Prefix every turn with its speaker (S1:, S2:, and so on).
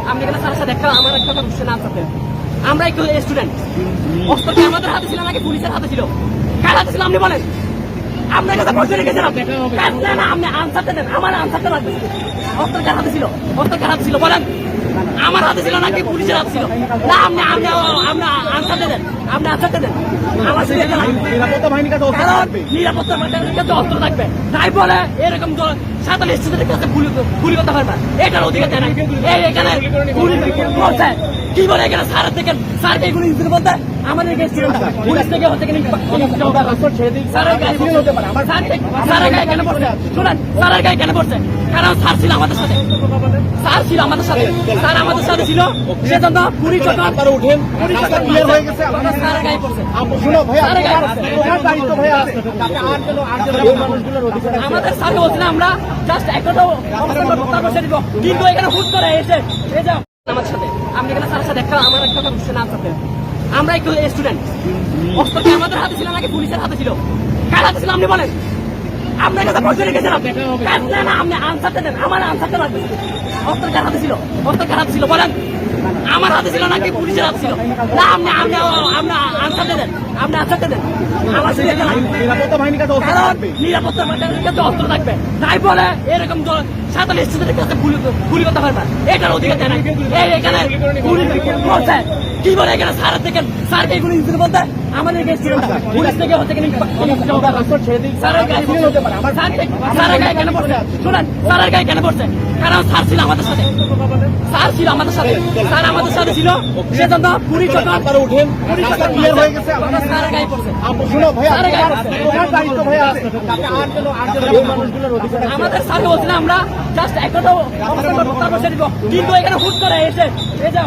S1: আপনি এখানে স্যারের সাথে আমার একটা কোশ্চেন আনসার দেন। আমরা একটু স্টুডেন্ট, অস্ত্র কি আমাদের হাতে ছিল নাকি পুলিশের হাতে ছিল? কার হাতে ছিল আপনি বলেন? আপনার কাছে প্রশ্ন রেখেছিলাম, না আপনি আনসারটা দেন, আমার আনসারটা লাগবে। অস্ত্র কার হাতে ছিল? অস্ত্র কার হাতে ছিল বলেন? আমার হাতে ছিল নাকি পুলিশের হাতে ছিল? না আপনি আপনি আপনি আনসারটা দেন, আপনি আনসারটা দেন। আমার
S2: নিরাপত্তা বাহিনীর কাছে অস্ত্র থাকবে।
S1: নিরাপত্তা বাহিনীর কাছে অস্ত্র থাকবে, তাই বলে এরকম সাঁতাল স্টুডেন্টের কাছে গুলি করতে পারবে, এটার অধিকার দেয় না। এই এখানে গুলি করছে কি বলে? এখানে স্যারের থেকে স্যারকে গুলি দিতে বলতে আমাদের স্টুডেন্ট পুলিশ থেকে হচ্ছে স্যারের গায়ে কেন পড়ছে? শুনেন, স্যারের গায়ে কেন পড়ছে? কারণ স্যার ছিল আমাদের সাথে, স্যার ছিল আমাদের সাথে, স্যার আমাদের সাথে ছিল, সেজন্য পুলিশ যখন
S2: উঠেন ক্লিয়ার হয়ে গেছে।
S1: স্যারের গায়ে পড়ছে।
S2: শুনো ভাই,
S1: স্যারের গায়ে পড়ছে।
S2: তোমার দায়িত্ব ভাই আছে। এই মানুষগুলোর অধিকার আছে।
S1: আমাদের স্যার বলছিলাম আমরা জাস্ট একটা বসে দিব, কিন্তু এখানে হুট করে এসে এই যে আমার সাথে আপনি এখানে স্যারের সাথে আমার একটা কোশ্চেন আনসার দেন। আমরা একটু স্টুডেন্ট, অস্ত্র কি আমাদের হাতে ছিল নাকি পুলিশের হাতে ছিল? কার হাতে ছিল আপনি বলেন? আপনার কাছে প্রশ্ন রেখেছিলাম, না আপনি আনসারটা দেন, আমার আনসারটা লাগবে। অস্ত্র কার হাতে ছিল? অস্ত্র কার হাতে ছিল বলেন? আমার হাতে ছিল নাকি পুলিশের হাতে ছিল? না আপনি আপনি আপনি আনসারটা দেন, আপনি আনসারটা দেন। আমার
S2: নিরাপত্তা বাহিনীর কাছে অস্ত্র থাকবে।
S1: নিরাপত্তা বাহিনীর কাছে অস্ত্র থাকবে, তাই বলে এরকম সাঁতাল স্টুডেন্টের কাছে গুলি করতে পারবে, এটার অধিকার দেয় না। এই এখানে গুলি করছে কি বলে? এখানে স্যারের থেকে স্যারকে গুলি দিতে বলতে আমাদের স্টুডেন্ট পুলিশ থেকে হচ্ছে স্যারের গায়ে কেন পড়ছে? শুনেন, স্যারের গায়ে কেন পড়ছে? কারণ স্যার ছিল আমাদের সাথে, স্যার ছিল আমাদের সাথে, স্যার আমাদের সাথে ছিল, সেজন্য পুলিশ যখন
S2: উঠেন ক্লিয়ার হয়ে গেছে।
S1: স্যারের গায়ে পড়ছে।
S2: শুনো ভাই,
S1: স্যারের গায়ে পড়ছে।
S2: তোমার দায়িত্ব ভাই আছে। এই মানুষগুলোর অধিকার আছে।
S1: আমাদের স্যার বলছিলাম আমরা জাস্ট একটা বসে দিব, কিন্তু এখানে হুট করে এসে এই যে